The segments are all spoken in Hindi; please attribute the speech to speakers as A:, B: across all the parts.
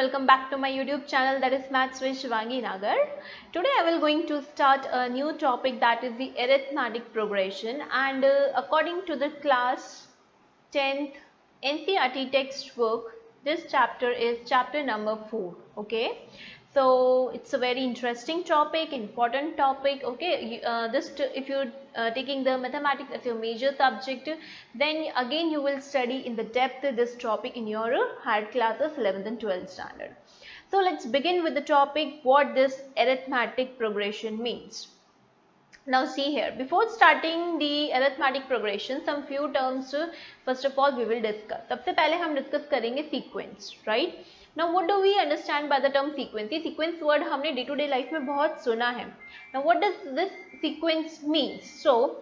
A: welcome back to my YouTube channel, that is Maths with Shivangi Nagar. Today I will going to start a new topic, that is the arithmetic progression, and according to the class 10th NCERT textbook, this chapter is chapter number 4. Okay, so it's a very interesting topic, important topic. Okay, if you're taking the mathematics as your major subject, then again you will study in the depth this topic in your higher classes 11th and 12th standard. So let's begin with the topic, what this arithmetic progression means. Now see here, before starting the arithmetic progression, some few terms first of all we will discuss. सबसे पहले हम discuss करेंगे sequence, right? Now what do we understand by the term sequence? ये sequence word हमने day to day life में बहुत सुना है. Now what does this sequence mean? So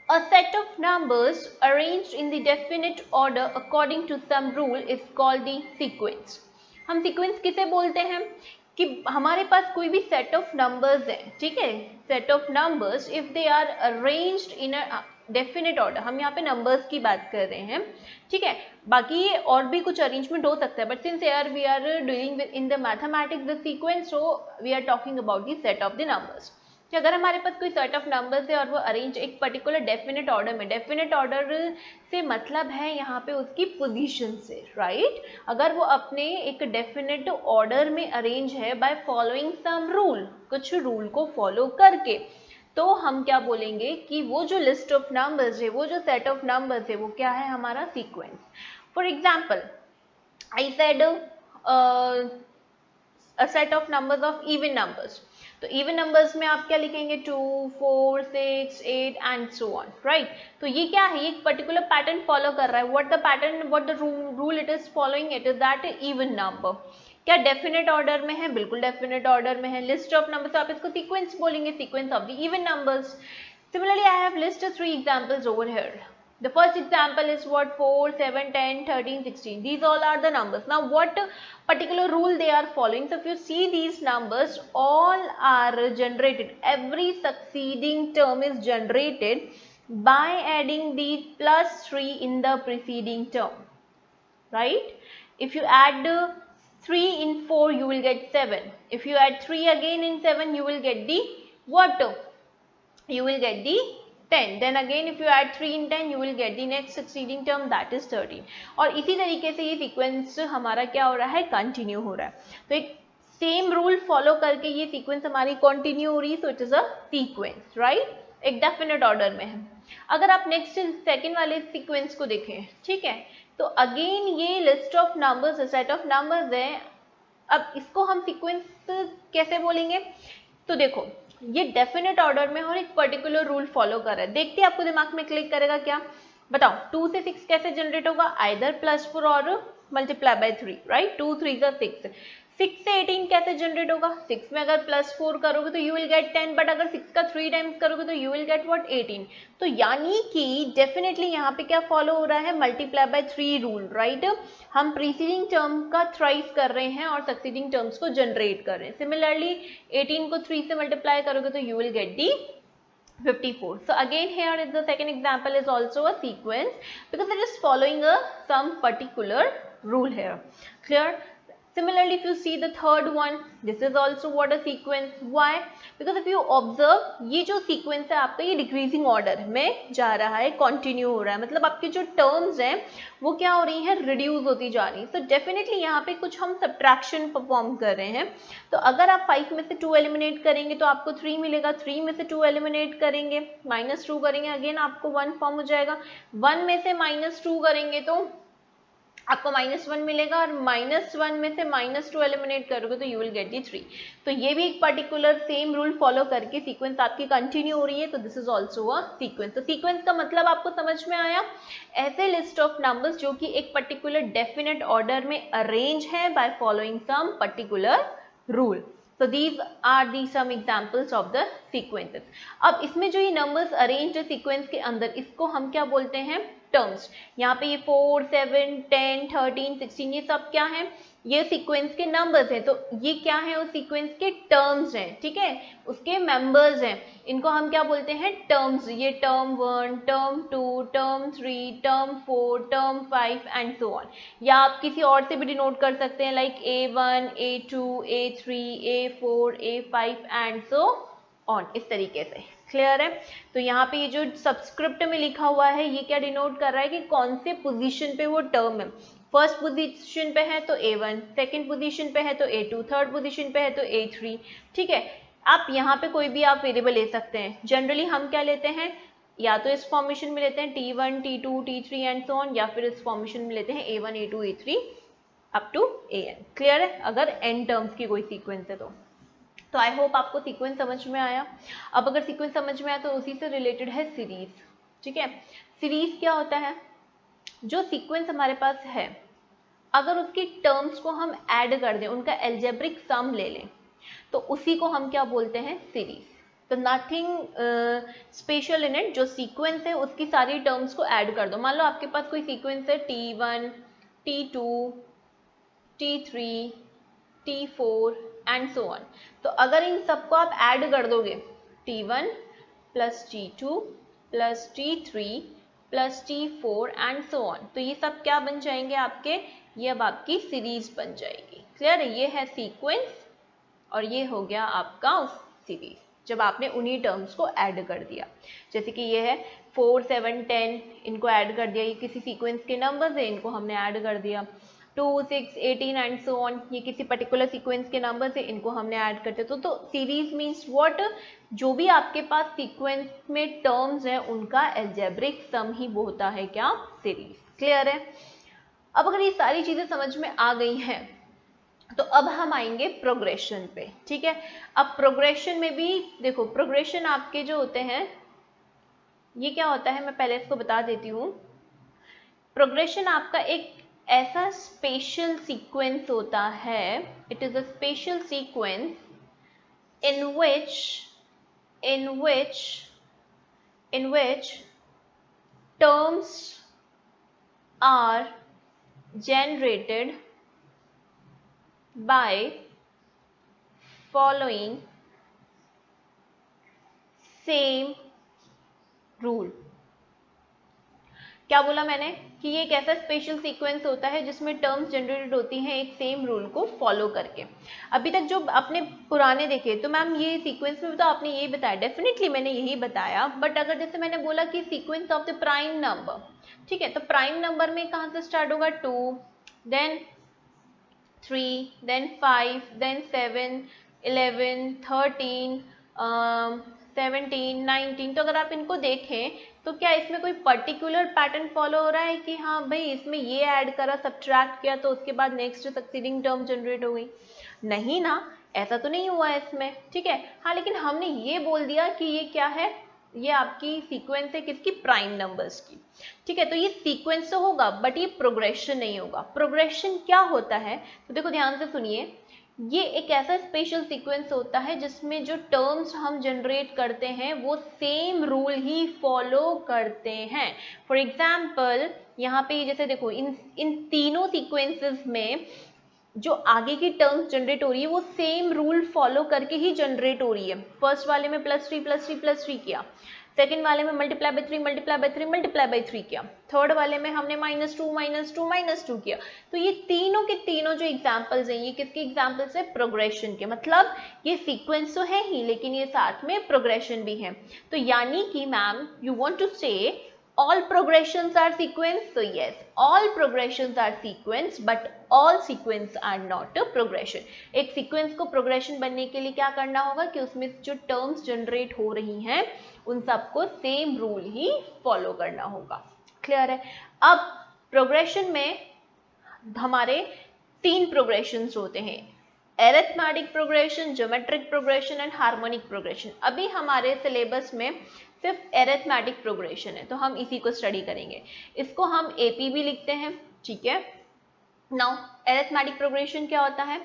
A: a set of numbers arranged in the definite order according to some rule is called the sequence. हम sequence किसे बोलते हैं कि हमारे पास कोई भी सेट ऑफ नंबर्स है, ठीक है, set of numbers if they are arranged in a definite order. हम यहाँ पे नंबर्स की बात कर रहे हैं, ठीक है, बाकी और भी कुछ अरेंजमेंट हो सकता है, but since we are dealing with in the mathematics the sequence, so we are talking about the set of the numbers. कि अगर हमारे पास कोई सेट ऑफ नंबर्स है और वो अरेंज एक पर्टिकुलर डेफिनेट ऑर्डर में, डेफिनेट ऑर्डर से मतलब है यहाँ पे उसकी पोजीशन से, राइट. अगर वो अपने एक डेफिनेट ऑर्डर में अरेंज है बाय फॉलोइंग सम रूल, कुछ रूल को फॉलो करके, तो हम क्या बोलेंगे कि वो जो लिस्ट ऑफ नंबर्स है, वो जो सेट ऑफ नंबर्स है, वो क्या है, हमारा sequence. For example I said a set of numbers of even numbers. तो इवन नंबर्स में आप क्या लिखेंगे, 2, 4, 6, 8 एंड सो ऑन, राइट. तो ये क्या है, ये एक पर्टिकुलर पैटर्न फॉलो कर रहा है. What the pattern, what the rule it is following, it is that even number. क्या डेफिनेट ऑर्डर में है, बिल्कुल डेफिनेट ऑर्डर में है. लिस्ट ऑफ नंबर्स, आप इसको सीक्वेंस बोलेंगे, sequence of the even numbers. Similarly, I have listed 3 examples over here. The first example is what, 4, 7, 10, 13, 16. These all are the numbers. Now, what particular rule they are following? So, if you see these numbers, all are generated. Every succeeding term is generated by adding the plus 3 in the preceding term, right? If you add 3 in 4, you will get 7. If you add 3 again in 7, you will get the what? You will get the 10. Then again if you add 3 in 10, you will get the next succeeding term, that is 13. और इसी तरीके से ये सीक्वेंस हमारा क्या हो रहा है, कंटिन्यू हो रहा है. तो एक सेम रूल फॉलो करके ये सीक्वेंस हमारी कंटिन्यू हो रही है, so it is a sequence, right. एक डेफिनेट ऑर्डर में है. अगर आप नेक्स्ट सेकंड वाले सीक्वेंस को देखें, ठीक है, तो अगेन ये list of numbers, set of numbers है. अब इसको हम सीक्वेंस कैसे बोलेंगे, तो देखो ये डेफिनेट ऑर्डर में और एक पर्टिकुलर रूल फॉलो कर रहा है. देखते हैं आपको दिमाग में क्लिक करेगा क्या, बताओ. 2 से 6 कैसे जनरेट होगा, आइदर +4 और मल्टीप्लाई बाय 3, राइट. 2 3 का 6. 6 से 18 कैसे जनरेट होगा, 6 में अगर +4 करोगे तो यू विल गेट 10, बट अगर 6 का 3 टाइम्स करोगे तो यू विल गेट व्हाट, 18. तो यानी कि डेफिनेटली यहाँ पे क्या फॉलो हो रहा है, मल्टीप्लाई बाय 3 रूल, राइट. हम प्रीसीडिंग टर्म का थ्राइस कर रहे हैं और सक्सीडिंग टर्म्स को जनरेट कर रहे हैं. सिमिलरली 18 को 3 से मल्टीप्लाई करोगे तो you will get the 54. So again here is the second example is also a sequence because it is following some particular rule here. Clear? Similarly, if you see the third one, this is also what a sequence. Why? Because if you observe, ये जो sequence है आपका, ये decreasing order में जा रहा है, continue हो रहा है. मतलब आपके जो terms हैं वो क्या हो रही हैं, reduce होती जा रही है. So definitely यहाँ पे कुछ हम subtraction perform कर रहे हैं. तो अगर आप 5 में से 2 eliminate करेंगे तो आपको 3 मिलेगा. 3 में से 2 eliminate करेंगे, -2 करेंगे, अगेन आपको 1 फॉर्म हो जाएगा. 1 में से -2 करेंगे तो आपको -1 मिलेगा, और -1 में से -2 एलिमिनेट करोगे तो यू विल गेट दी 3. तो ये भी एक पर्टिकुलर सेम रूल फॉलो करके सीक्वेंस आपकी कंटिन्यू हो रही है. तो this is also a sequence. तो सीक्वेंस का मतलब आपको समझ में आया, ऐसे लिस्ट ऑफ नंबर्स जो कि एक पर्टिकुलर डेफिनेट ऑर्डर में अरेंज है by following some particular rule. So these are the some examples of the sequences. अब इसमें जो ये numbers arranged है sequence के अंदर, इसको हम क्या बोलते हैं, टर्म्स। यहाँ पे ये 4, 7, 10, 13, 16 ये सब क्या है, ये सीक्वेंस के नंबर्स हैं, तो ये क्या है, उस सीक्वेंस के टर्म्स हैं, ठीक है, उसके मेंबर्स हैं, इनको हम क्या बोलते हैं, टर्म्स। ये term 1, term 2, term 3, term 4, term 5 and so on. या आप किसी और से भी डिनोट कर सकते हैं, like A1, A2, A3, A4, A5 and so on, इस तरीके से। क्लियर है? तो यहाँ पे ये जो सब्सक्रिप्ट में लिखा हुआ है ये क्या डिनोट कर रहा है कि कौन से पोजीशन पे वो टर्म है। फर्स्ट पोजीशन पे है तो A1, सेकंड पोजीशन पे है तो A2, थर्ड पोजीशन पे है तो A3, ठीक है। आप यहाँ पे कोई भी आप वेरिएबल ले सकते हैं। जनरली हम क्या लेते हैं, या तो इस फॉर्मेशन में लेते हैं T1, T2, T3 and so on, या फिर इस फॉर्मेशन में लेते हैं A1, A2, A3 up to AN। Clear है? अगर n टर्म्स की कोई सीक्वेंस है तो आई होप आपको सीक्वेंस समझ में आया। अब अगर सीक्वेंस समझ में आया तो उसी से रिलेटेड है सीरीज, ठीक है। सीरीज क्या होता है, जो सीक्वेंस हमारे पास है अगर उसकी टर्म्स को हम ऐड कर दें, उनका एल्जेब्रिक सम ले लें, तो उसी को हम क्या बोलते हैं, सीरीज। तो नथिंग स्पेशल इन इट, जो सीक्वेंस है उसकी सारी टर्म्स को ऐड कर दो। मान लो आपके पास कोई सीक्वेंस है T1, T2, T3, T4 and so on, तो अगर इन सबको आप ऐड कर दोगे, T1 plus T2 plus T3 plus T4 and so on, तो ये सब क्या बन जाएंगे आपके, ये अब आपकी सीरीज बन जाएगी। क्लियर है? ये है सीक्वेंस और ये हो गया आपका सीरीज, जब आपने उन्हीं टर्म्स को ऐड कर दिया। जैसे कि ये है 4, 7, 10, इनको ऐड कर दिया, ये किसी सीक्वेंस के नंबर्स है, इनको हमने ऐड कर दिया। 2, 6, 18 एंड सो ऑन, ये किसी पर्टिकुलर सीक्वेंस के नंबर्स है, इनको हमने ऐड कर दिया। तो सीरीज मीन्स व्हाट, जो भी आपके पास सीक्वेंस में टर्म्स हैं उनका एल्जेब्रिक सम ही होता है क्या, सीरीज। क्लियर है? अब अगर ये सारी चीजें समझ में आ गई हैं तो अब हम आएंगे प्रोग्रेशन पे, ठीक है। अब प्रोग्रेशन में भी देखो, प्रोग्रेशन आपके जो होते हैं ये क्या होता है, मैं पहले इसको बता देती हूँ। प्रोग्रेशन आपका एक ऐसा स्पेशल सीक्वेंस होता है, it is a special sequence in which terms are generated by following same rule। क्या बोला मैंने कि ये एक ऐसा स्पेशल सीक्वेंस होता है जिसमें टर्म्स जनरेटेड होती हैं एक सेम रूल को फॉलो करके। अभी तक जो आपने पुराने देखे तो मैम ये सीक्वेंस में तो आपने यही बताया, डेफिनेटली मैंने यही बताया, बट अगर जैसे मैंने बोला कि sequence of the prime number, ठीक है, तो प्राइम नंबर में कहाँ से स्टार्ट होगा, 2, देन 3, देन 5, देन 7, 11, 13, 17, 19, तो अगर आप इनको देखें तो क्या इसमें कोई पर्टिकुलर पैटर्न फॉलो हो रहा है कि हाँ भाई इसमें ये ऐड करा, सब्ट्रैक्ट किया, तो उसके बाद नेक्स्ट सक्सीडिंग टर्म जनरेट हो गई? नहीं ना, ऐसा तो नहीं हुआ इसमें, ठीक है। हाँ, लेकिन हमने ये बोल दिया कि ये क्या है, ये आपकी सीक्वेंस है किसकी, प्राइम नंबर्स की, ठीक है। तो ये सीक्वेंस तो होगा बट ये प्रोग्रेशन नहीं होगा। प्रोग्रेशन क्या होता है, तो देखो ध्यान से सुनिए, ये एक ऐसा स्पेशल सीक्वेंस होता है जिसमें जो टर्म्स हम जनरेट करते हैं वो सेम रूल ही फॉलो करते हैं। फॉर एग्जाम्पल यहाँ पे जैसे देखो इन तीनों सीक्वेंसेस में जो आगे की टर्म्स जनरेट हो रही है वो सेम रूल फॉलो करके ही जनरेट हो रही है। फर्स्ट वाले में +3 किया, सेकंड वाले में मल्टीप्लाई बाई 3 किया, थर्ड वाले में हमने -2 किया। तो ये तीनों के तीनों जो एग्जांपल्स हैं ये किसके एग्जांपल्स है, प्रोग्रेशन के। मतलब ये सीक्वेंस तो है ही लेकिन ये साथ में प्रोग्रेशन भी है। तो यानी कि मैम यू वांट टू से all progressions are sequence? So yes, all progressions are sequence but all sequence are not a progression। एक sequence को progression बनने के लिए क्या करना होगा कि उसमें जो terms generate हो रही हैं उन सबको same rule ही follow करना होगा। clear है? अब progression में हमारे 3 progressions होते हैं, arithmetic progression, geometric progression and harmonic progression। अभी हमारे syllabus में सिर्फ एरिथमेटिक प्रोग्रेशन है तो हम इसी को स्टडी करेंगे, इसको हम एपी भी लिखते हैं, ठीक है। नाउ एरिथमेटिक प्रोग्रेशन क्या होता है,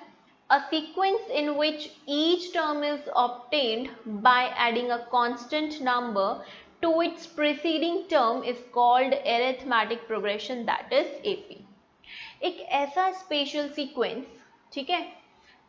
A: a sequence in which each term is obtained by adding a constant number to its preceding term is called arithmetic progression, that is AP. एक ऐसा स्पेशल सीक्वेंस, ठीक है,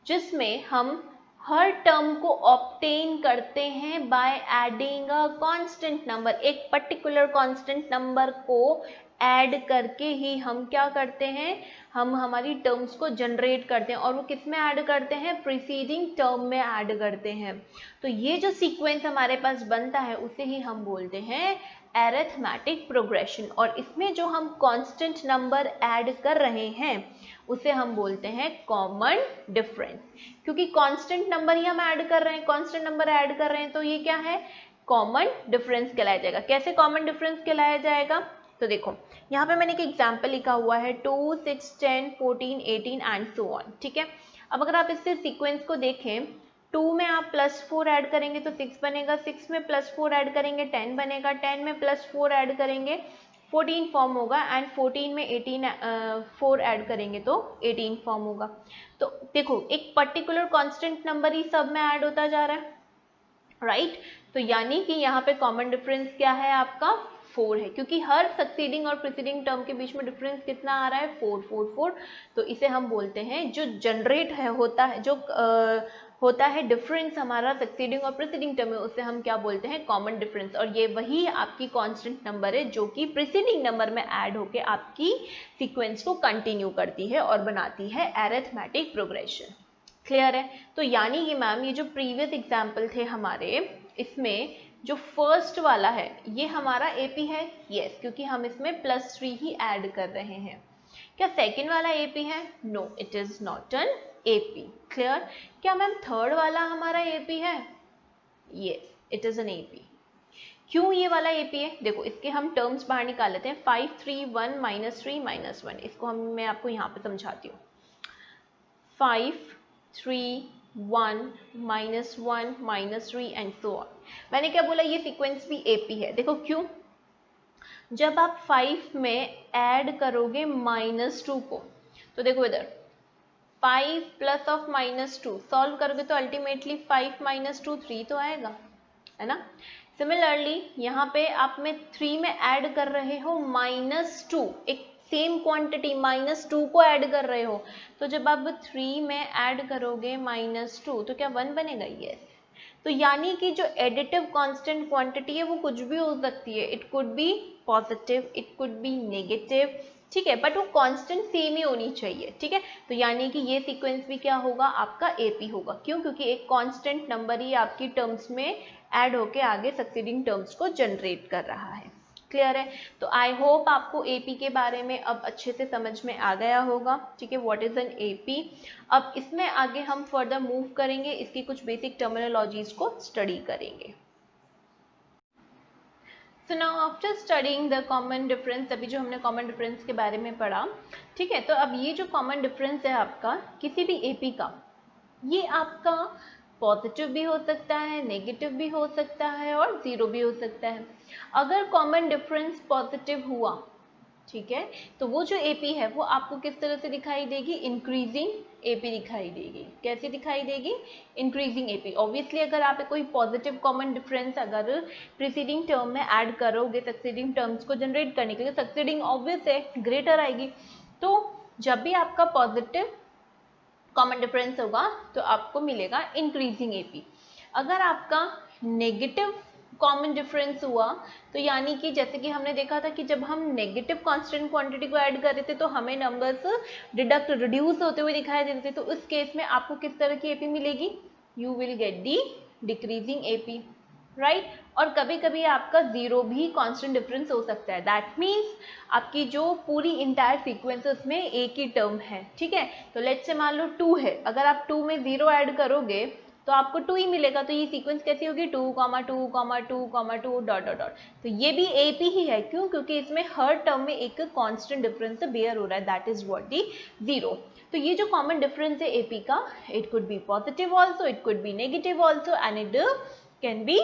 A: जिसमें हम हर टर्म को ऑब्टेन करते हैं by adding a constant number, एक पर्टिकुलर कांस्टेंट नंबर को ऐड करके ही हम क्या करते हैं, हम हमारी टर्म्स को जनरेट करते हैं, और वो किस में ऐड करते हैं, प्रीसीडिंग टर्म में ऐड करते हैं। तो ये जो सीक्वेंस हमारे पास बनता है उसे ही हम बोलते हैं अरिथमेटिक प्रोग्रेशन, और इसमें जो हम कांस्टेंट नंबर ऐड कर रहे हैं उसे हम बोलते हैं कॉमन डिफरेंस, क्योंकि कांस्टेंट नंबर ही हम ऐड कर रहे हैं, कांस्टेंट नंबर ऐड कर रहे हैं, तो ये क्या है, कॉमन डिफरेंस कहलाया जाएगा। कैसे कॉमन डिफरेंस कहलाया जाएगा, तो देखो यहाँ पे मैंने एक एग्जाम्पल लिखा हुआ है 2, 6, 10, 14, 18 एंड सो ऑन, ठीक है। अब अगर आप इससे सीक्वेंस को देखें, 2 में आप +4 ऐड करेंगे तो 6 बनेगा, 6 में +4 ऐड करेंगे 10 बनेगा, 10 में +4 ऐड करेंगे 14 फॉर्म होगा, एंड 14 में 4 ऐड करेंगे तो 18 फॉर्म होगा। तो देखो एक पर्टिकुलर कांस्टेंट नंबर ही सब में ऐड होता जा रहा है, राइट। तो यानी कि यहाँ पे कॉमन डिफरेंस क्या है आपका, 4 है, क्योंकि हर सक्सीडिंग और प्रीसीडिंग टर्म के बीच में डिफरेंस कितना आ रहा है, 4, 4, 4। तो इसे हम बोलते हैं जो जनरेट है होता है, जो होता है डिफरेंस हमारा सक्सीडिंग और प्रीसीडिंग टर्म में, उसे हम क्या बोलते हैं, कॉमन डिफरेंस। और ये वही आपकी कांस्टेंट नंबर है जो कि प्रीसीडिंग नंबर में ऐड होके आपकी सीक्वेंस को कंटिन्यू करती है और बनाती है अरिथमेटिक प्रोग्रेशन। क्लियर है। तो यानी कि मैम ये जो प्रीवियस एग्जाम्पल थे हमारे, इसमें जो फर्स्ट वाला है ये हमारा AP है, यस, क्योंकि हम इसमें +3 ही ऐड कर रहे हैं। क्या सेकंड वाला AP है, no, it is not an AP। Clear. क्या मैम थर्ड वाला हमारा AP है, yes, it is an AP। क्यों ये वाला AP है, देखो इसके हम टर्म्स बाहर निकाल लेते हैं, 5, 3, 1, -3, -1। इसको मैं आपको यहाँ पे समझाती हूँ। 5, 3, 1, -1, -3 एंड सो ऑन। मैंने क्या बोला, ये सीक्वेंस भी AP है। देखो क्यों, जब आप 5 में ऐड करोगे -2 को, तो देखो इधर 5 प्लस ऑफ -2 सॉल्व करोगे तो अल्टीमेटली 5 - 2 3 तो आएगा, है ना। सिमिलरली यहाँ पे आप में 3 में ऐड कर रहे हो -2, एक सेम क्वांटिटी -2 को ऐड कर रहे हो, तो जब आप 3 में ऐड करोगे -2 तो क्या 1 बनेगा, यस। तो यानी कि जो एडिटिव कांस्टेंट क्वांटिटी है वो कुछ भी हो सकती है, it could be positive, it could be negative, ठीक है, बट वो कांस्टेंट सेम ही होनी चाहिए, ठीक है। तो यानी कि ये सीक्वेंस भी क्या होगा, आपका AP होगा। क्यों, क्योंकि एक कांस्टेंट नंबर ही आपकी टर्म्स में ऐड होके आगे सक्सीडिंग टर्म्स को जनरेट कर रहा है। क्लियर है। तो आई होप आपको AP के बारे में अब अच्छे से समझ में आ गया होगा, ठीक है, व्हाट इज एन AP। अब इसमें आगे हम फर्दर मूव करेंगे, इसकी कुछ बेसिक टर्मिनोलॉजीज को स्टडी करेंगे। So now after studying the common difference, अभी जो हमने कॉमन डिफरेंस के बारे में पढ़ा, ठीक है, तो अब ये जो कॉमन डिफरेंस है आपका किसी भी AP का, ये आपका पॉजिटिव भी हो सकता है, नेगेटिव भी हो सकता है और 0 भी हो सकता है। अगर कॉमन डिफरेंस पॉजिटिव हुआ, ठीक है, तो वो जो AP है वो आपको किस तरह से दिखाई देगी, इंक्रीजिंग AP दिखाई देगी। कैसे दिखाई देगी, इंक्रीजिंग AP। ऑब्वियसली अगर आप कोई पॉजिटिव कॉमन डिफरेंस अगर प्रीसीडिंग टर्म में ऐड करोगे सक्सीडिंग टर्म्स को जनरेट करने के लिए, सक्सीडिंग ऑब्वियस है, ग्रेटर आएगी। तो जब भी आपका पॉजिटिव कॉमन डिफरेंस होगा तो आपको मिलेगा इंक्रीजिंग AP। अगर आपका नेगेटिव कॉमन डिफरेंस हुआ तो यानी कि जैसे कि हमने देखा था कि जब हम नेगेटिव कांस्टेंट क्वांटिटी को ऐड कर रहे थे तो हमें नंबर्स रिड्यूस होते हुए दिखाई देते थे, तो उस केस में आपको किस तरह की AP मिलेगी, you will get the decreasing AP, right. और कभी कभी आपका 0 भी कांस्टेंट डिफरेंस हो सकता है, दैट मीन्स आपकी जो पूरी इंटायर सीक्वेंस है उसमें एक ही टर्म है, ठीक है। तो लेट्स से मान लो 2 है, अगर आप 2 में 0 ऐड करोगे तो आपको 2 ही मिलेगा, तो ये सीक्वेंस कैसी होगी, 2, 2, 2, 2 डॉट डॉट डॉट। तो ये भी AP ही है, क्यों, क्योंकि इसमें हर टर्म में एक कांस्टेंट डिफरेंस बेयर हो रहा है, दैट इज व्हाट दी 0। तो ये जो कॉमन डिफरेंस है AP का, it could be positive also, it could be negative also, and it can be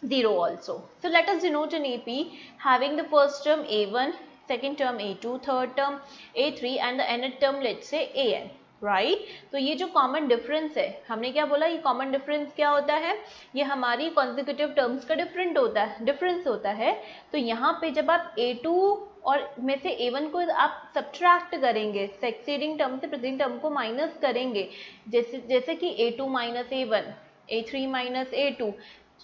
A: 0 also. So let us denote an AP having the first term A1, second term A2, third term A3 and the nth term let's say AN. Right तो ये जो कॉमन डिफरेंस है, हमने क्या बोला, ये कॉमन डिफरेंस क्या होता है, ये हमारी कॉन्जिक्यूटिव टर्म्स का डिफरेंस होता है। तो यहाँ पे जब आप A2 और में से A1 को आप सब्ट्रैक्ट करेंगे, सक्सीडिंग टर्म से प्रीसीडिंग टर्म को माइनस करेंगे, जैसे कि A2 minus A1, A3 minus A2,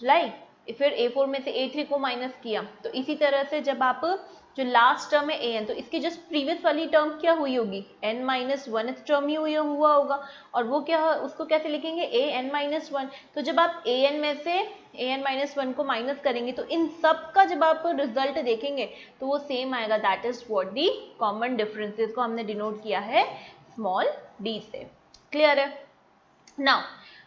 A: right, फिर A4 में से A3 को माइनस किया। तो इसी तरह से जब आप जो लास्ट टर्म है an, तो इसकी जस्ट प्रीवियस वाली टर्म क्या हुई होगी, n माइनस वन टर्म ही हुआ होगा, और वो क्या, उसको कैसे लिखेंगे, an माइनस वन। तो जब आप an में से an माइनस वन को माइनस करेंगे तो इन सब का जब आप रिजल्ट देखेंगे तो वो सेम आएगा, that is what the common differences को हमने डिनोट किया है स्मॉल d से। क्लियर है? नाउ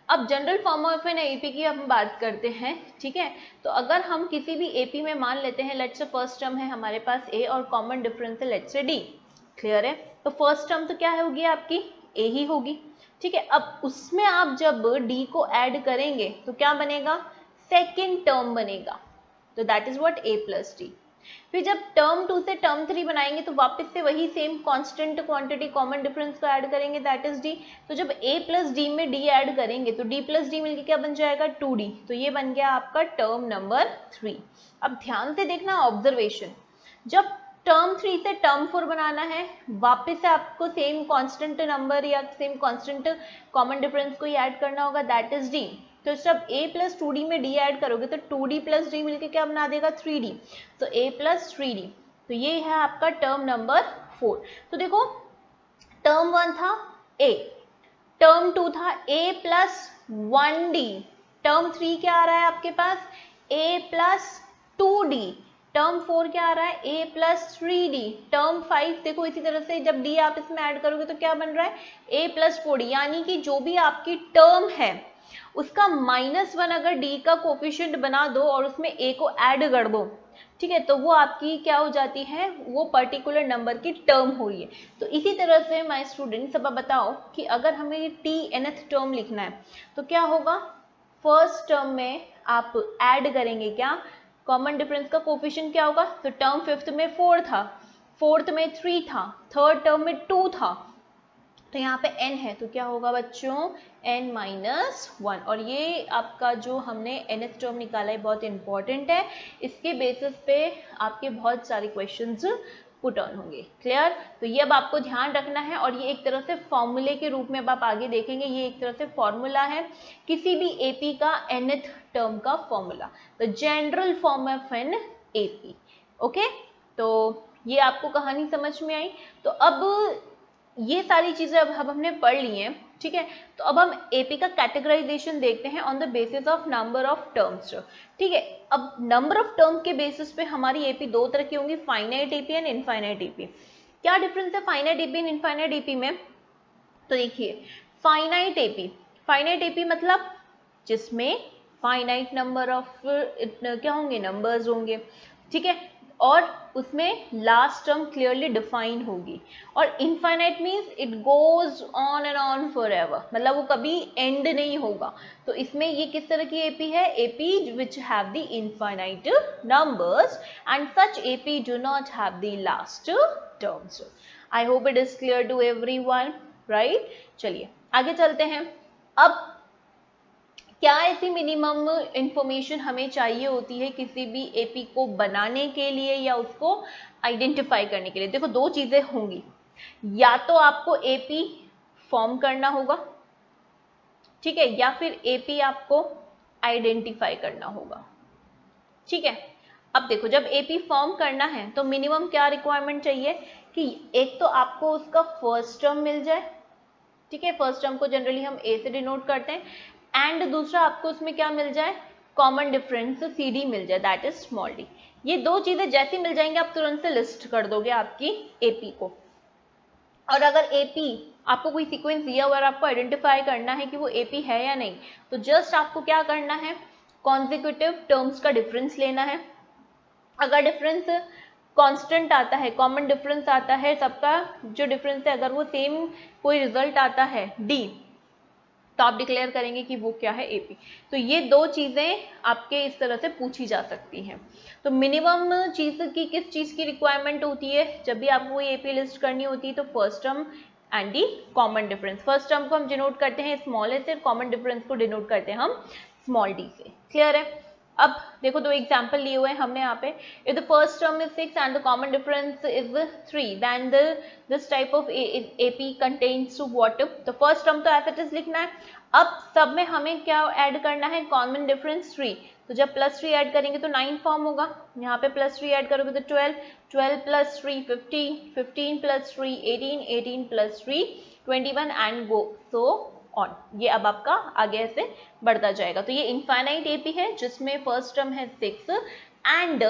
A: अब general form of an AP की हम बात करते हैं, ठीक है। तो अगर हम किसी भी एपी में मान लेते हैं, लेट्स से फर्स्ट टर्म है हमारे पास ए और कॉमन डिफरेंस है लेट्स से डी, क्लियर है। तो फर्स्ट टर्म तो क्या होगी आपकी, ए ही होगी, ठीक है। अब उसमें आप जब डी को ऐड करेंगे तो क्या बनेगा, सेकेंड टर्म बनेगा, तो that is what A plus D. फिर जब टर्म 2 से टर्म 3 बनाएंगे तो वापस से वही same constant quantity common difference को ऐड करेंगे, दैट इज डी। तो जब a प्लस डी में d ऐड करेंगे तो d प्लस डी मिलके क्या बन जाएगा, 2d। तो ये बन गया आपका टर्म नंबर 3। अब ध्यान से देखना ऑब्जर्वेशन, जब टर्म 3 से टर्म 4 बनाना है, वापस से आपको सेम कांस्टेंट नंबर या सेम कांस्टेंट कॉमन डिफरेंस को ही ऐड करना होगा, दैट इज d। तो जब a प्लस 2d में d ऐड करोगे तो 2d प्लस d मिलके क्या बना देगा, 3d। तो a प्लस 3d, तो ये है आपका टर्म नंबर 4। तो देखो टर्म 1 था a, टर्म 2 था a प्लस 1d, टर्म 3 क्या आ रहा है आपके पास, a प्लस 2d, टर्म 4 क्या आ रहा है, a प्लस 3d, टर्म 5 देखो इसी तरह से जब d आप इसमें ऐड करोगे तो क्या बन रहा है, a प्लस 4d। यानी कि जो भी आपकी टर्म है उसका -1 अगर d का कोफिशिएंट बना दो और उसमें a को ऐड कर दो, ठीक है, तो वो आपकी क्या हो जाती है, वो पर्टिकुलर नंबर की टर्म हो रही है। तो इसी तरह से माय स्टूडेंट्स अब बताओ कि अगर हमें tnth टर्म लिखना है तो क्या होगा, फर्स्ट टर्म में आप ऐड करेंगे क्या, कॉमन डिफरेंस का कोफिशिएंट क्या होगा, तो टर्म 5th में 4 था, 4th में 3 था, थर्ड टर्म में 2 था, तो यहाँ पे n है तो क्या होगा बच्चों, n माइनस 1। और ये आपका जो हमने nth टर्म निकाला है बहुत इंपॉर्टेंट है, इसके बेसिस पे आपके बहुत सारे क्वेश्चंस पुट ऑन होंगे, क्लियर। तो ये अब आपको ध्यान रखना है, और ये एक तरह से फॉर्मूले के रूप में अब आप आगे देखेंगे, ये एक तरह से फॉर्मूला है किसी भी एपी का nth टर्म का formula, the general form of an AP. Okay, तो ये आपको कहानी समझ में आई। तो अब ये सारी चीजें अब हमने पढ़ ली हैं, ठीक है। तो अब हम एपी का कैटेगराइजेशन देखते हैं on the basis of number of terms, ठीक है। अब नंबर ऑफ टर्म के बेसिस पे हमारी एपी दो तरह की होंगी, finite AP and infinite AP. क्या डिफरेंस है finite AP and infinite AP में, तो देखिए फाइनाइट एपी मतलब जिसमें फाइनाइट नंबर ऑफ क्या होंगे, नंबर्स होंगे, ठीक है, और उसमें लास्ट टर्म क्लियरली डिफाइन होगी। और infinite means it goes on and on for ever, मतलब वो कभी एंड नहीं होगा। तो इसमें ये किस तरह की एपी है, AP which have the infinite numbers and such AP do not have the last terms. I hope it is clear to everyone, right. चलिए आगे चलते हैं। अब क्या ऐसी मिनिमम इंफॉर्मेशन हमें चाहिए होती है किसी भी एपी को बनाने के लिए या उसको आइडेंटिफाई करने के लिए। देखो दो चीजें होंगी, या तो आपको एपी फॉर्म करना होगा, ठीक है, या फिर एपी आपको आइडेंटिफाई करना होगा, ठीक है। अब देखो जब एपी फॉर्म करना है तो मिनिमम क्या रिक्वायरमेंट चाहिए कि एक तो आपको उसका फर्स्ट टर्म मिल जाए, ठीक है, फर्स्ट टर्म को जनरली हम ए से डिनोट करते हैं, एंड दूसरा आपको उसमें क्या मिल जाए, कॉमन डिफरेंस सी डी मिल जाए, दैट इज स्मॉल डी। ये दो चीजें जैसी मिल जाएंगे आप तुरंत से लिस्ट कर दोगे आपकी एपी को। और अगर एपी आपको कोई सीक्वेंस दिया हुआ और आपको आइडेंटिफाई करना है कि वो एपी है या नहीं, तो जस्ट आपको क्या करना है, कॉन्जिक्यूटिव टर्म्स का डिफरेंस लेना है। अगर डिफरेंस कांस्टेंट आता है, कॉमन डिफरेंस आता है, सबका जो डिफरेंस है अगर वो सेम कोई रिजल्ट आता है डी, तो आप डिक्लेयर करेंगे कि वो क्या है एपी। तो ये दो चीजें आपके इस तरह से पूछी जा सकती हैं। तो मिनिमम चीज की किस चीज की रिक्वायरमेंट होती है, जब भी आपको एपी लिस्ट करनी होती है तो first term and the common difference. First term को हम डिनोट करते हैं स्मॉल ए से, कॉमन डिफरेंस को डिनोट करते हैं हम स्मॉल डी से। क्लियर है? अब देखो दो एग्जाम्पल लिए हुए हैं हमने यहाँ पे। If the first term is 6 and the common difference is 3 then this type of AP contains to what? तो फर्स्ट टर्म तो एज इट इज लिखना है। अब सब में हमें क्या ऐड करना है? Common difference 3। तो जब +3 ऐड करेंगे तो 9 फॉर्म होगा, यहाँ पे +3 ऐड करोगे तो 12, 12 + 3 15, 15 + 3 18, 18 + 3 21 एंड गो सो ऑन। ये अब आपका आगे ऐसे बढ़ता जाएगा। तो ये इनफाइनाइट एपी है जिसमें फर्स्ट टर्म है 6 एंड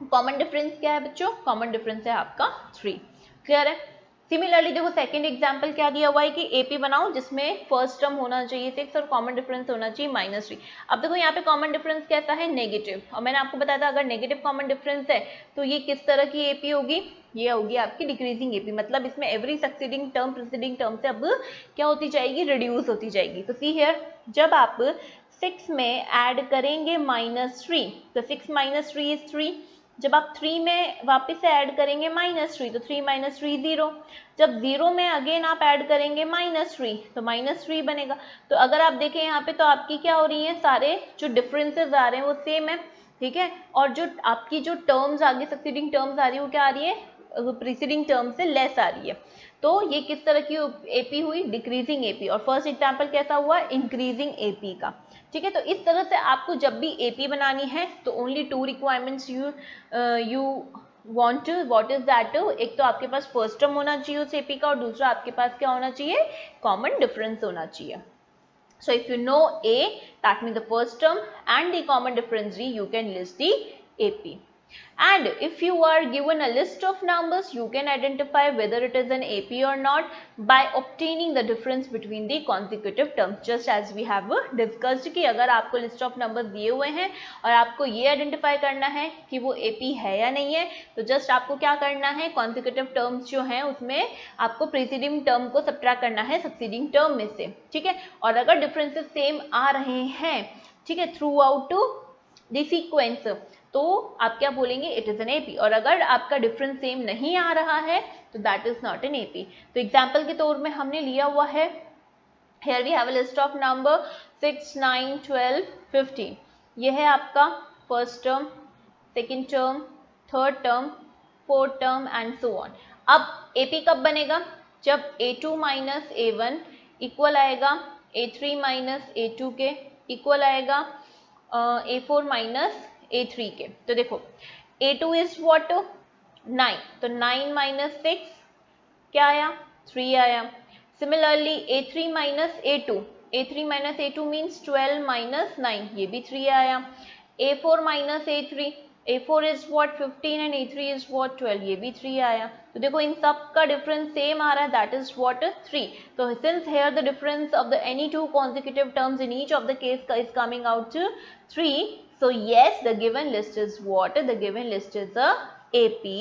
A: कॉमन डिफरेंस क्या है बच्चों? कॉमन डिफरेंस है आपका 3। क्लियर है? सिमिलरली देखो सेकंड एग्जांपल क्या दिया हुआ है कि एपी बनाओ जिसमें फर्स्ट टर्म होना चाहिए 6 और कॉमन डिफरेंस होना चाहिए -3। अब देखो यहाँ पे कॉमन डिफरेंस कैसा है? नेगेटिव। और मैंने आपको बताया था अगर नेगेटिव कॉमन डिफरेंस है तो ये किस तरह की एपी होगी? ये होगी आपकी डिक्रीजिंग एपी, मतलब इसमें every succeeding term preceding term से अब क्या होती जाएगी? रिड्यूस होती जाएगी। तो सी हियर, जब आप 6 में ऐड करेंगे -3 तो 6 - 3 इज 3। जब आप 3 में वापस से ऐड करेंगे -3 तो 3 - 3 0। जब 0 में अगेन आप ऐड करेंगे -3 तो -3 बनेगा। तो अगर आप देखें यहाँ पे तो आपकी क्या हो रही है? सारे जो डिफरेंसेस आ रहे हैं वो सेम है, ठीक है। और जो आपकी जो टर्म्स आगे सक्सीडिंग टर्म्स आ रही है वो क्या आ रही है? प्रीसीडिंग टर्म से लेस आ रही है। तो ये किस तरह की एपी हुई? Decreasing AP. और फर्स्ट एग्जांपल कैसा हुआ? इंक्रीजिंग एपी का। ठीक है, तो इस तरह से आपको जब भी एपी बनानी है तो only 2 requirements you want. What is that? एक तो आपके पास फर्स्ट टर्म होना चाहिए उस एपी का और दूसरा आपके पास क्या होना चाहिए? कॉमन डिफरेंस होना चाहिए। So if you know A, that means the first term and the common difference D, you can list the AP. And if you are given a list of numbers, you can identify whether it is an AP or not by obtaining the difference between the consecutive terms, just as we have discussed कि अगर आपको list of numbers दिए हुए हैं और आपको ये identify करना है कि वो AP है या नहीं है, तो just आपको क्या करना है? consecutive terms जो हैं उसमें आपको preceding term को subtract करना है succeeding term में से, ठीक है। और अगर differences same आ रहे हैं, ठीक है, थ्रू आउट द सीक्वेंस, तो आप क्या बोलेंगे? It is an AP. और अगर आपका डिफरेंस सेम नहीं आ रहा है तो that is not an AP. तो एग्जाम्पल के तौर में हमने लिया हुआ है, here we have a list of number 6 9 12 15। ये है आपका first term, second term, third term, fourth term and so on. अब एपी कब बनेगा? जब A2 - A1 इक्वल आएगा A3 - A2 के, इक्वल आएगा A4 - A3 के। तो देखो A2 इज व्हाट? 9, तो 9 - 6 क्या आया? 3 आया। Similarly A3 - A2, A3 - A2 means 12 - 9, ये भी 3 आया। A4 - A3, A4 is what? 15 and A3 is what? 12, ये भी 3 आया। तो देखो इन सब का डिफरेंस सेम आ रहा है, दैट इज व्हाट? 3। तो since here the difference of the any two consecutive terms in each of the case is coming out to 3, so yes, the given list is what? The given list is a AP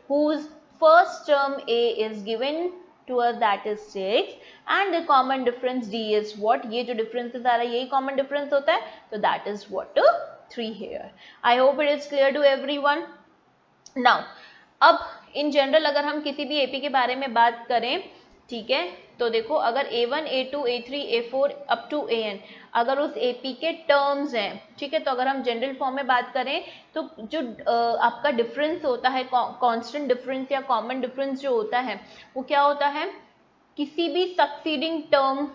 A: whose first term A is given to us, that is 6, and the common difference D is what? ये जो differences आ रहा है यही common difference होता है, तो that is what? 3 here. I hope it is clear to everyone. Now, अब इन जनरल अगर हम किसी भी एपी के बारे में बात करें, ठीक है, तो देखो अगर A1 A2 A3 A4 up to AN अगर उस एपी के टर्म्स हैं, ठीक है, तो अगर हम जनरल फॉर्म में बात करें तो जो आपका डिफरेंस होता है, कांस्टेंट डिफरेंस या कॉमन डिफरेंस जो होता है वो क्या होता है? किसी भी सक्सीडिंग टर्म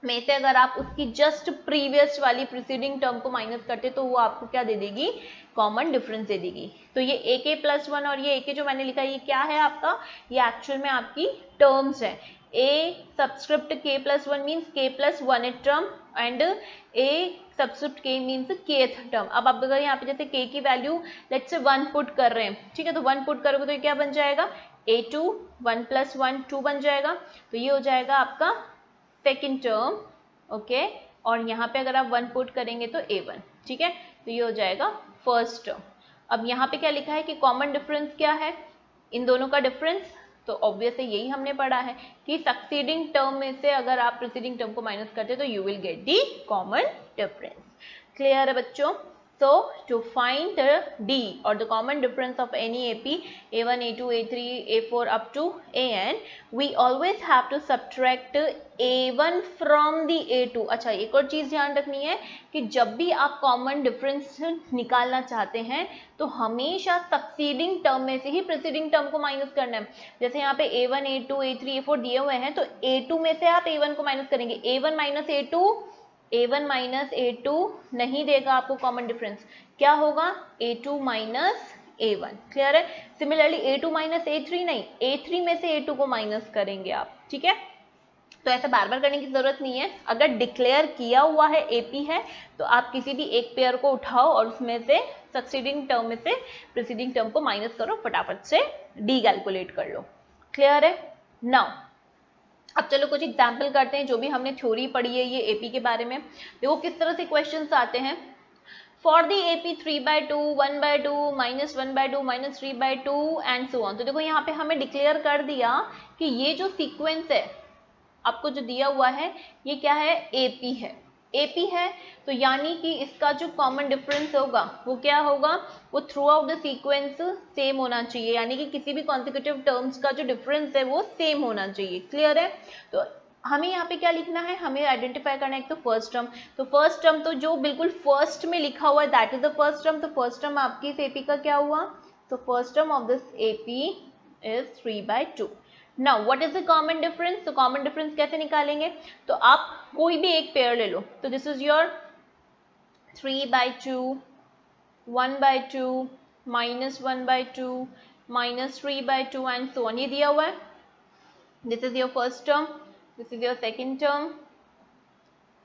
A: में से अगर आप उसकी जस्ट प्रीवियस वाली प्रीसीडिंग टर्म को माइनस करते तो वो आपको क्या दे देगी? कॉमन डिफरेंस दे देगी। तो ये AK+1 और ये AK जो मैंने लिखा है ये क्या है आपका? ये एक्चुअल में आपकी टर्म्स है। A subscript K+1 means K+1th term and A subscript K means kth term. अब आप अगर यहाँ पे जैसे K की वैल्यू लेट्स से 1 पुट कर रहे हैं, ठीक है, तो 1 पुट करोगे तो ये क्या बन जाएगा? A2 1 + 1 2 बन जाएगा। तो ये हो जाएगा आपका सेकेंड टर्म, ओके, और यहाँ पे अगर आप 1 पुट करेंगे तो A1, ठीक है, तो ये हो जाएगा फर्स्ट टर्म। अब यहाँ पे क्या लिखा है कि कॉमन डिफरेंस क्या है इन दोनों का डिफरेंस? तो ऑब्वियसली यही हमने पढ़ा है कि सक्सीडिंग टर्म में से अगर आप प्रीसीडिंग टर्म को माइनस करते तो you will get the common difference. Clear है बच्चों? So to find the D or the common difference of any AP A1, A2, A3, A4 up to AN, we always have to subtract A1 from the A2. अच्छा, एक और चीज ध्यान रखनी है कि जब भी आप कॉमन डिफरेंस निकालना चाहते हैं तो हमेशा सक्सीडिंग टर्म में से ही प्रीसीडिंग टर्म को माइनस करना है। जैसे यहाँ पे A1, A2, A3, A4 दिए हुए हैं तो A2 में से आप A1 को माइनस करेंगे। A1 minus A2, A1 minus A2 नहीं देगा आपको कॉमन डिफरेंस, क्या होगा A2 माइनस A1। क्लियर है? सिमिलरली A2 माइनस A3 नहीं, A3 में से A2 को माइनस करेंगे आप। ठीक है, तो ऐसा बार बार करने की जरूरत नहीं है। अगर डिक्लेयर किया हुआ है AP है तो आप किसी भी एक पेयर को उठाओ और उसमें से सक्सीडिंग टर्म में से प्रीसीडिंग टर्म को माइनस करो, फटाफट से D कैलकुलेट कर लो। क्लियर है? नाउ अब चलो कुछ एग्जाम्पल करते हैं। जो भी हमने थ्योरी पढ़ी है ये AP के बारे में, देखो किस तरह से क्वेश्चंस आते हैं। For the AP 3/2, 1/2, -1/2, -3/2 and so on. तो देखो यहाँ पे हमें डिक्लेयर कर दिया कि ये जो सीक्वेंस है आपको जो दिया हुआ है ये क्या है, AP है। AP है तो यानी कि इसका जो कॉमन डिफरेंस होगा वो क्या होगा, वो through out the sequence same होना चाहिए, यानी कि किसी भी कॉन्सिक्यूटिव टर्म्स का जो डिफरेंस है वो सेम होना चाहिए। क्लियर है? तो हमें यहाँ पे क्या लिखना है, हमें आइडेंटिफाई करना है एक तो फर्स्ट टर्म। तो फर्स्ट टर्म तो जो बिल्कुल फर्स्ट में लिखा हुआ है that is the first term. तो फर्स्ट टर्म आपकी इस AP का क्या हुआ, तो first term of this AP is 3/2। Now what is the common difference, तो कॉमन डिफरेंस कैसे निकालेंगे, तो आप कोई भी एक पेयर ले लो। तो this is your 3/2, 1/2, -1/2, -3/2 and so on. ये दिया हुआ है। This is your first term, this is your second term,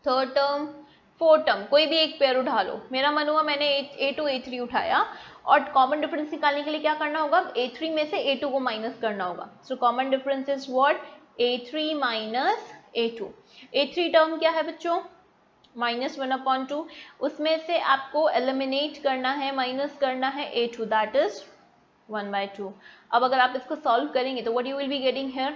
A: third term, fourth term. कोई भी एक पेयर उठा लो। मेरा मन हुआ मैंने A2, A3 उठाया और कॉमन डिफरेंस निकालने के लिए क्या करना होगा, A3 में से A2 को माइनस करना होगा। So common difference is what, A3 minus A2। A3 term क्या है बच्चों, -1/2। उसमें से आपको एलिमिनेट करना है, माइनस करना है A2 दैट इज 1/2। अब अगर आप इसको सॉल्व करेंगे तो what you will be getting here,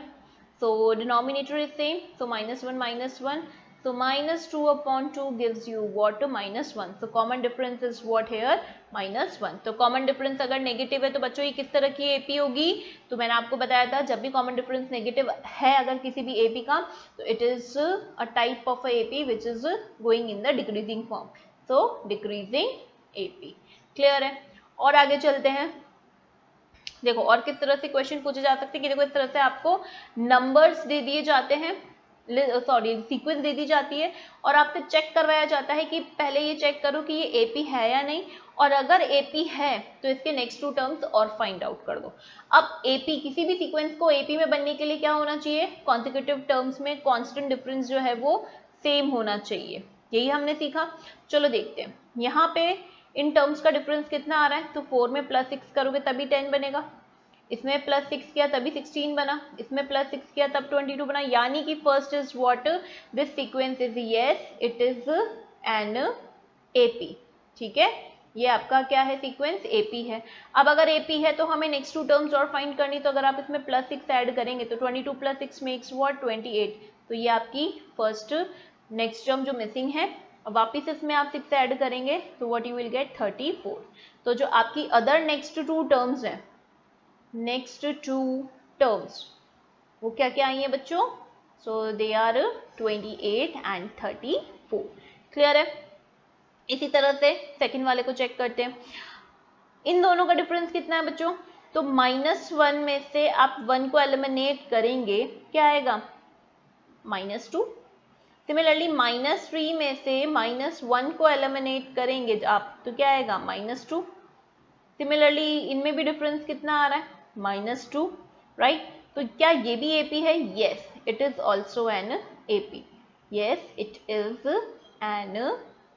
A: so denominator is same, so -1, so -2/2 gives you what, -1। so common difference is what here, -1। तो common difference अगर नेगेटिव है तो बच्चों ये किस तरह की AP होगी, तो मैंने आपको बताया था जब भी common difference नेगेटिव है अगर किसी भी AP का तो it is a type of a AP which is going in the decreasing form, so decreasing AP। Clear है? और आगे चलते हैं। देखो और किस तरह से क्वेश्चन पूछे जा सकते हैं कि देखो इस तरह से आपको नंबर्स दे दिए जाते हैं, सॉरी सीक्वेंस दे दी जाती है और आपसे चेक करवाया जाता है कि पहले ये चेक करो कि ये AP है या नहीं, और अगर AP है तो इसके नेक्स्ट 2 टर्म्स और फाइंड आउट कर दो। अब AP किसी भी सीक्वेंस को AP में बनने के लिए क्या होना चाहिए, कॉन्सिक्यूटिव टर्म्स में कांस्टेंट डिफरेंस जो है वो सेम होना चाहिए। यही हमने सीखा। चलो देखते हैं यहाँ पे इन टर्म्स का डिफरेंस कितना आ रहा है, तो 4 में +6 करोगे तभी 10 बनेगा, इसमें +6 किया तभी 16 बना, इसमें +6 किया तब 22 बना, यानी कि first is what, this sequence is, yes it is an AP। ठीक है, ये आपका क्या है, सीक्वेंस AP है। अब अगर AP है तो हमें नेक्स्ट 2 टर्म्स और फाइंड करनी, तो अगर आप इसमें +6 ऐड करेंगे तो 22 + 6 मेक्स व्हाट, 28। तो ये आपकी फर्स्ट नेक्स्ट टर्म जो मिसिंग है, वापिस इसमें आप 6 ऐड करेंगे तो व्हाट यू विल गेट 34। तो जो आपकी अदर नेक्स्ट 2 टर्म्स हैं, नेक्स्ट 2 टर्म्स वो क्या क्या आई हैं बच्चों, सो दे आर 28 एंड 34। क्लियर है? इसी तरह से सेकंड वाले को चेक करते हैं। इन दोनों का डिफरेंस कितना है बच्चों, तो -1 में से आप 1 को एलिमिनेट करेंगे, क्या आएगा, -2। सिमिलरली -3 में से -1 को एलिमिनेट करेंगे आप तो क्या आएगा, -2। सिमिलरली इनमें भी डिफरेंस कितना आ रहा है, -2, राइट। तो क्या ये भी AP है, yes it is also an AP, yes it is an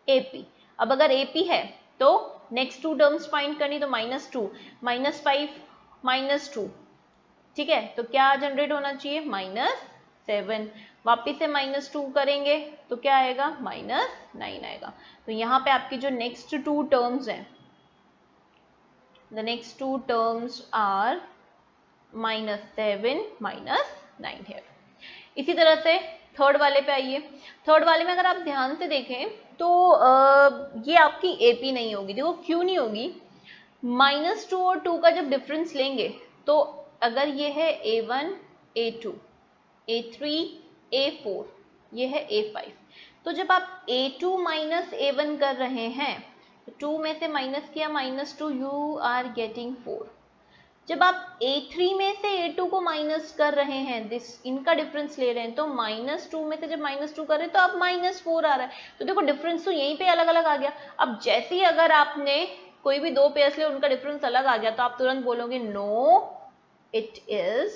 A: AP। अब अगर AP है तो नेक्स्ट 2 टर्म्स फाइंड करनी, तो -2, -5, -2, ठीक है, तो क्या जनरेट होना चाहिए, -7। वापिस से -2 करेंगे तो क्या आएगा, -9 आएगा। तो यहाँ पे आपकी जो नेक्स्ट 2 टर्म्स हैं, the next 2 terms are -7, -9 here। इसी तरह से थर्ड वाले पे आइए। थर्ड वाले में अगर आप ध्यान से देखें तो ये आपकी AP नहीं होगी। देखो क्यों नहीं होगी, -2 और 2 का जब डिफरेंस लेंगे तो अगर ये है A1 A2 A3 A4 ये है A5, तो जब आप A2 माइनस A1 कर रहे हैं तो 2 में से माइनस किया -2 यू आर गेटिंग 4। जब आप A3 में से A2 को माइनस कर रहे हैं, इनका डिफरेंस ले रहे हैं, तो -2 में से जब -2 कर रहे हैं तो अब -4 आ रहा है। तो देखो डिफरेंस तो यहीं पे अलग अलग आ गया। अब जैसे ही अगर आपने कोई भी दो पेयर्स ले उनका डिफरेंस अलग आ गया तो आप तुरंत बोलोगे no it is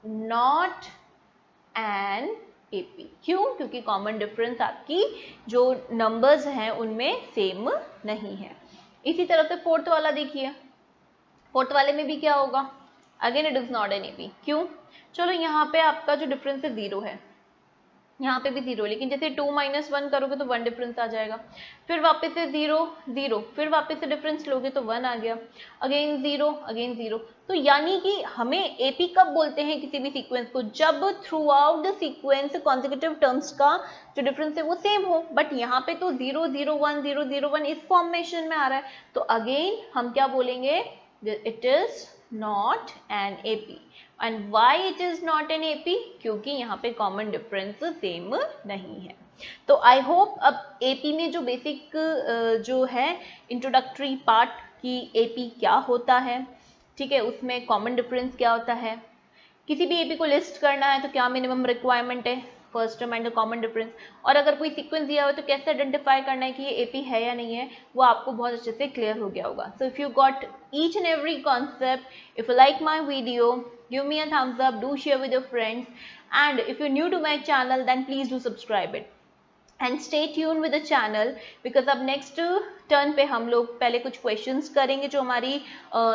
A: not an AP। क्यों? क्योंकि कॉमन डिफरेंस आपकी जो नंबर्स हैं उनमें सेम नहीं है। इसी तरह से फोर्थ वाला देखिए, फोर्थ वाले में भी क्या होगा, again it is not an AP। क्यों? चलो यहाँ पे आपका जो डिफरेंस है 0 है, यहाँ पे भी 0, लेकिन जैसे 2 - 1 करोगे तो 1 डिफरेंस आ जाएगा, फिर वापस से 0 0, फिर वापस से डिफरेंस लोगे तो 1 आ गया, अगेन 0 अगेन 0। तो यानी कि हमें AP कब बोलते हैं किसी भी सीक्वेंस को, जब through out the sequence consecutive terms का जो डिफरेंस है वो सेम हो। बट यहाँ पे तो 0 0 1 0 0 1 इस फॉर्मेशन में आ रहा है, तो अगेन हम क्या बोलेंगे, it is not an AP। And why it is not an AP? क्योंकि यहाँ पे कॉमन डिफरेंस सेम नहीं है। तो आई होप अब AP में जो बेसिक जो है इंट्रोडक्टरी पार्ट की AP क्या होता है, ठीक है, उसमें कॉमन डिफरेंस क्या होता है, किसी भी AP को लिस्ट करना है तो क्या मिनिमम रिक्वायरमेंट है, first term and common difference, और अगर कोई सीक्वेंस दिया हो तो कैसे आइडेंटिफाई करना है कि ये AP है या नहीं है, वो आपको बहुत अच्छे से क्लियर हो गया होगा। So if you got each and every concept, if you like my video, give me a thumbs up, do share with your friends, and if you're new to my channel then please do subscribe it and stay tuned with the channel because अब next टर्न पे हम लोग पहले कुछ क्वेश्चंस करेंगे जो हमारी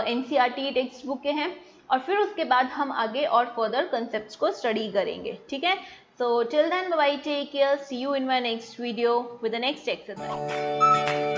A: NCERT टेक्स्ट बुक के हैं, और फिर उसके बाद हम आगे और फर्दर कंसेप्ट्स को स्टडी करेंगे, ठीक है। So till then, bye bye, take care, see you in my next video with the next exercise.